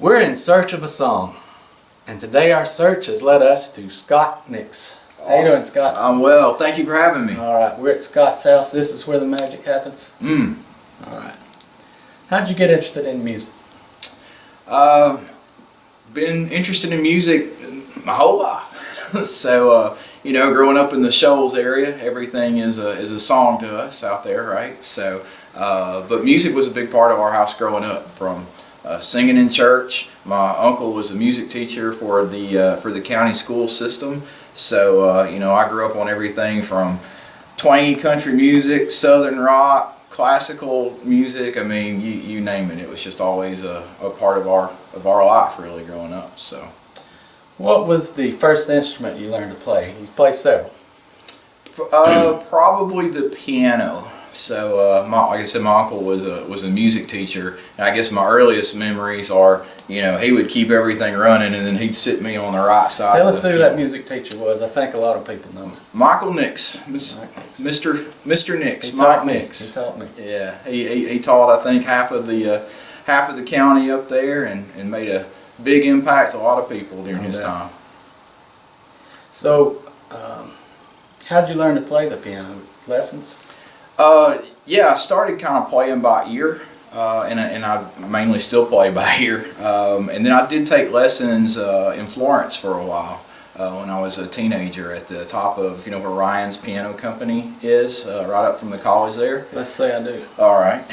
We're in search of a song, and today our search has led us to Scott Nix. How you doing, Scott? I'm well. Thank you for having me. All right, we're at Scott's house. This is where the magic happens. All right. How'd you get interested in music? Been interested in music my whole life. So, growing up in the Shoals area, everything is a song to us out there, right? So, but music was a big part of our house growing up. From singing in church. My uncle was a music teacher for the county school system. So, I grew up on everything from twangy country music, southern rock, classical music. I mean, you name it. It was just always a part of our life, really, growing up. So, what was the first instrument you learned to play? You played several. Probably the piano. So, like I said, my uncle was a music teacher, and I guess my earliest memories are, he would keep everything running, and then he'd sit me on the right side. Tell us who that music teacher was. I think a lot of people know him. Michael Nix, Mr. Nix. He taught me. Nix. He taught me. Yeah, he taught, I think, half of the county up there, and made a big impact to a lot of people during his time. So, how'd you learn to play the piano? Lessons? Yeah, I started kind of playing by ear, and I mainly still play by ear. And then I did take lessons in Florence for a while when I was a teenager at the top of, where Ryan's Piano Company is, right up from the college there. Let's say I do. All right.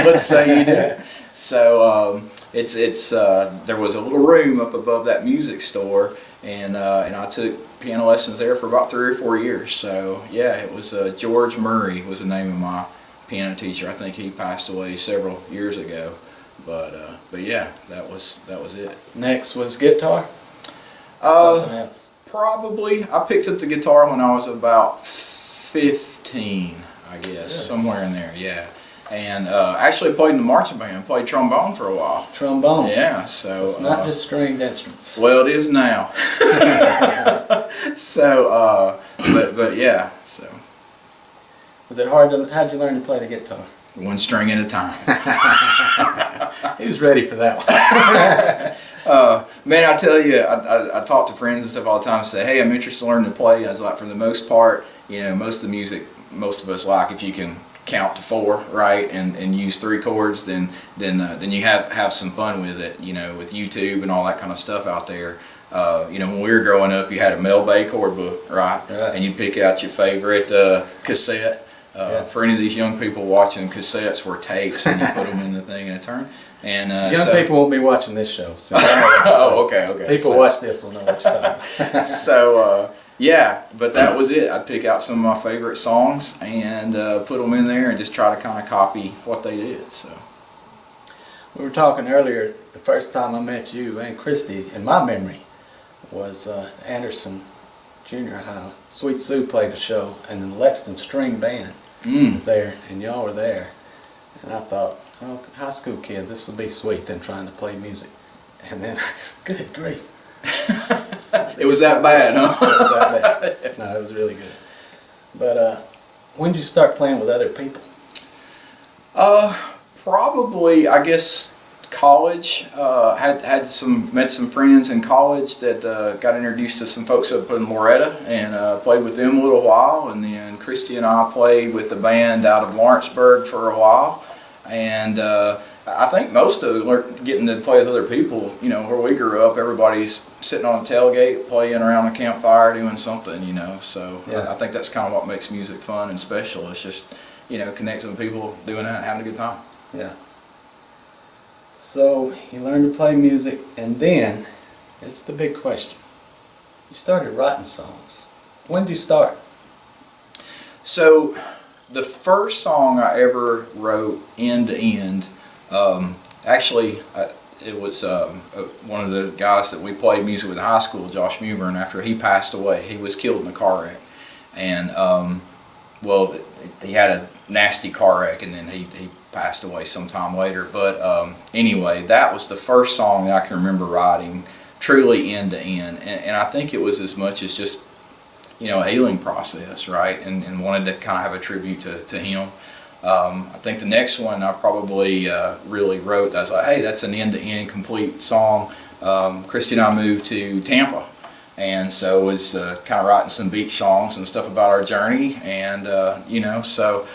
Let's say you do. So there was a little room up above that music store, and I took piano lessons there for about 3 or 4 years. So yeah, it was George Murray was the name of my piano teacher. I think he passed away several years ago, but yeah, that was it. Next was guitar. Something else. Probably I picked up the guitar when I was about 15, I guess, somewhere in there. Yeah. And actually played in the marching band, played trombone for a while. Trombone? Yeah, so... It's not just stringed instruments. Well, it is now. So, but yeah, so... Was it hard how'd you learn to play the guitar? One string at a time. He was ready for that one. Man, I tell you, I talk to friends and stuff all the time and say, hey, I'm interested in learning to play. I was like, for the most part, most of the music most of us like, if you can count to 4, right, and use 3 chords, then you have some fun with it, with YouTube and all that kind of stuff out there. When we were growing up, you had a Mel Bay chord book, right? And you pick out your favorite cassette. For any of these young people watching, cassettes were tapes, and you put them in the thing and it turned. And young people won't be watching this show. So okay. People watch this will know what you're talking about. So. Yeah, but that was it. I'd pick out some of my favorite songs and put them in there and just try to kind of copy what they did. So we were talking earlier, the first time I met you and Christy, in my memory, was Anderson Junior High. Sweet Sue played a show, and then the Lexington String Band was there, and y'all were there. And I thought, oh, high school kids, this will be sweet, them trying to play music. And then, good grief. It was that bad, huh? It was that bad. No, it was really good. But when did you start playing with other people? Probably, I guess, college. Met some friends in college that got introduced to some folks up in Loretta, and played with them a little while. And then Christy and I played with the band out of Lawrenceburg for a while. And I think most of getting to play with other people, where we grew up, everybody's sitting on a tailgate, playing around a campfire, doing something, So yeah. I think that's kind of what makes music fun and special. It's just, connecting with people, doing that, having a good time. Yeah. So you learned to play music, and then, it's the big question. You started writing songs. When did you start? So, the first song I ever wrote end to end, actually, it was one of the guys that we played music with in high school, Josh Mewburn. After he passed away, he was killed in a car wreck, and he had a nasty car wreck, and then he passed away sometime later. But anyway, that was the first song that I can remember writing truly end to end, and I think it was as much as just a healing process, right? And wanted to kind of have a tribute to him. I think the next one I probably really wrote, I was like, hey, that's an end-to-end complete song. Christy and I moved to Tampa, and so was kind of writing some beach songs and stuff about our journey, and you know, so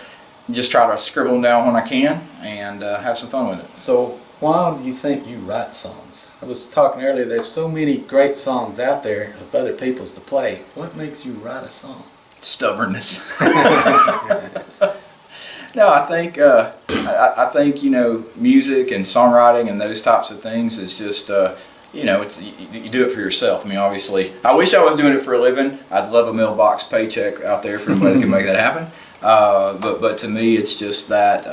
just try to scribble them down when I can and have some fun with it. So why do you think you write songs? I was talking earlier, there's so many great songs out there of other people's to play. What makes you write a song? Stubbornness. No, I think I think, you know, music and songwriting and those types of things is just you know, you do it for yourself. I mean, obviously, I wish I was doing it for a living. I'd love a mailbox paycheck out there for anybody that can make that happen. But to me, it's just that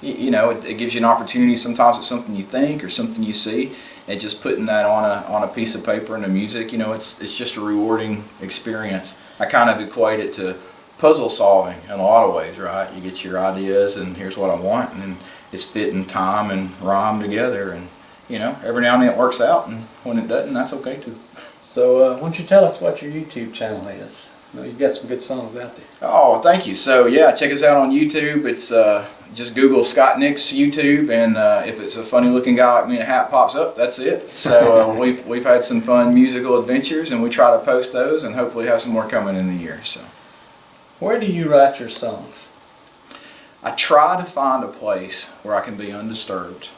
you know, it gives you an opportunity. Sometimes it's something you think or something you see, and just putting that on a piece of paper and the music. You know, it's just a rewarding experience. I kind of equate it to puzzle solving in a lot of ways, right? You get your ideas and here's what I want, and then it's fitting time and rhyme together, and you know, every now and then it works out, and when it doesn't, that's okay too. So why don't you tell us what your YouTube channel is? I know you've got some good songs out there. Oh, thank you. So yeah, check us out on YouTube. It's just Google Scott Nix YouTube, and if it's a funny looking guy like me in a hat pops up, that's it. So we've had some fun musical adventures, and we try to post those, and hopefully have some more coming in the year. So. Where do you write your songs? I try to find a place where I can be undisturbed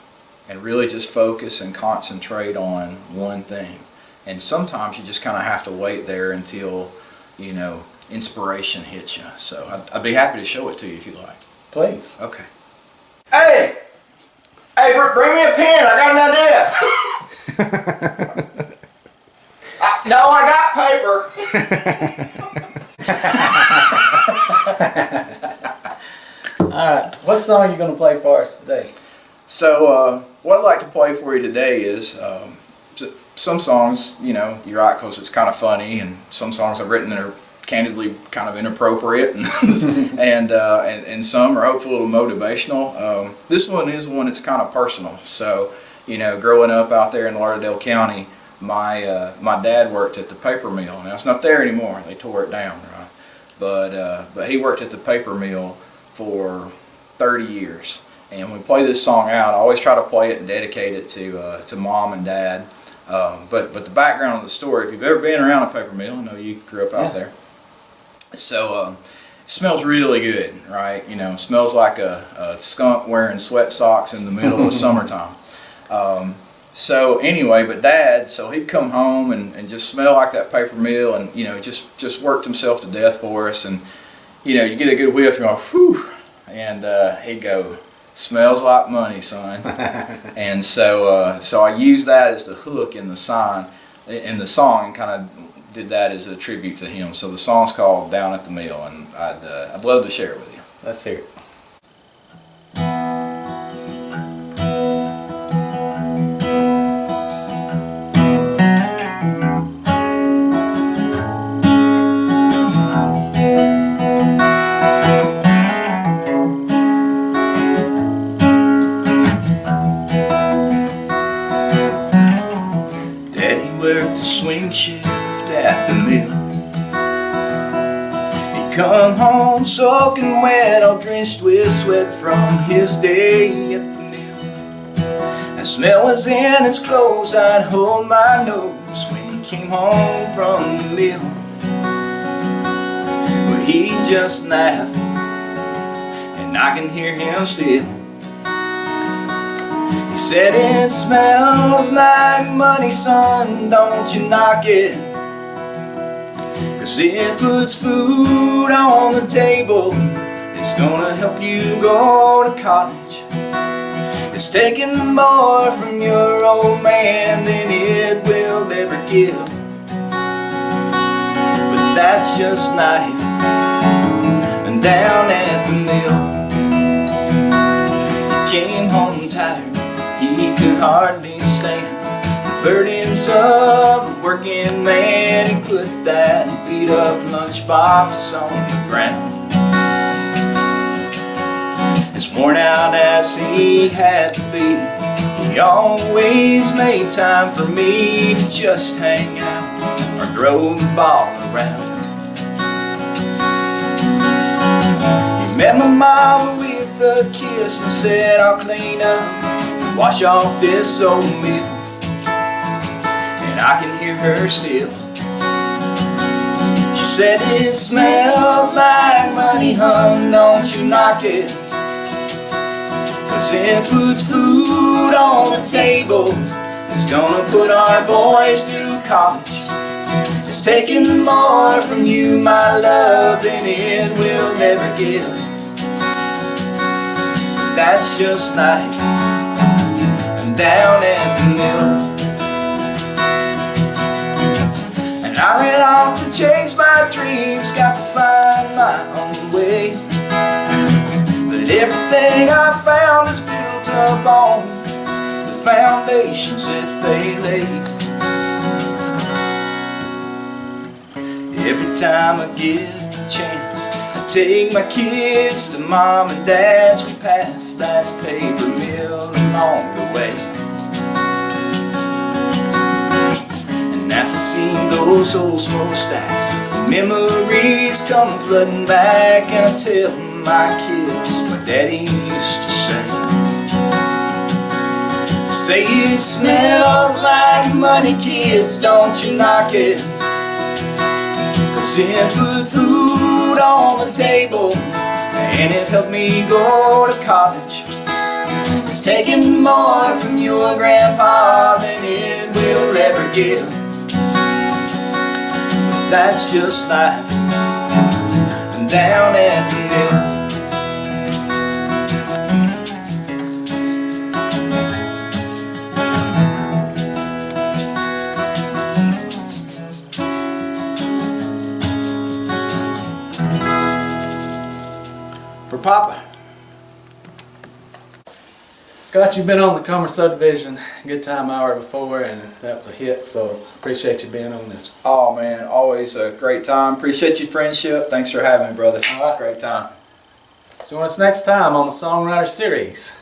and really just focus and concentrate on one thing. And sometimes you just kind of have to wait there until, you know, inspiration hits you. So I'd be happy to show it to you if you like. Please. Okay. Hey! Hey, bring me a pen. I got an idea. No, I got paper. Alright, what song are you going to play for us today? So what I'd like to play for you today is some songs, you know, you write because it's kind of funny, and some songs I've written that are candidly kind of inappropriate, and some are hopefully a little motivational. This one is one that's kind of personal. So, you know, growing up out there in Lauderdale County, my dad worked at the paper mill. Now it's not there anymore; they tore it down, right? But he worked at the paper mill for 30 years. And when we play this song out, I always try to play it and dedicate it to Mom and Dad. But the background of the story, if you've ever been around a paper mill, I know you grew up out there. So it smells really good, right? You know, it smells like a skunk wearing sweat socks in the middle of summertime. So anyway, but Dad, so he'd come home and just smell like that paper mill, and you know, just worked himself to death for us. And you know, you get a good whiff, you go, whew, and he'd go, smells like money, son. And so I used that as the hook in the song, and kind of did that as a tribute to him. So the song's called Down at the Mill, and I'd love to share it with you. Let's hear it. Swing shift at the mill. He come home soaking wet, all drenched with sweat from his day at the mill. The smell was in his clothes, I'd hold my nose when he came home from the mill. But he just laughed, and I can hear him still. He said, it smells like money, son, don't you knock it, 'cause it puts food on the table, it's gonna help you go to college. It's taking more from your old man than it will ever give. But that's just life, and down at the mill, he came home tired. He could hardly stand the burdens of a working man. He put that beat up lunchbox on the ground. As worn out as he had to be, he always made time for me to just hang out or throw the ball around. He met my mama with with a kiss and said, I'll clean up, wash off this old meal. And I can hear her still. She said, it smells like money, hon, don't you knock it. 'Cause it puts food on the table. It's gonna put our boys through college. It's taking more from you, my love, than it will ever give. That's just life down at the mill. And I ran off to chase my dreams, got to find my own way. But everything I found is built up on the foundations that they laid. Every time I get a chance, I take my kids to mom and dad's. We pass that paper mill along the way. And as I see those old smokestacks, memories come flooding back, and I tell my kids what Daddy used to say. Say it smells like money, kids, don't you knock it. It put food on the table, and it helped me go to college. It's taking more from your grandpa than it will ever give. But that's just life down at the mill. For Papa. Scott, you've been on the Comer Subdivision Good Time Hour before, and that was a hit, so appreciate you being on this. Oh man, always a great time. Appreciate your friendship. Thanks for having me, brother. All right. Great time. Join us next time on the Songwriter Series.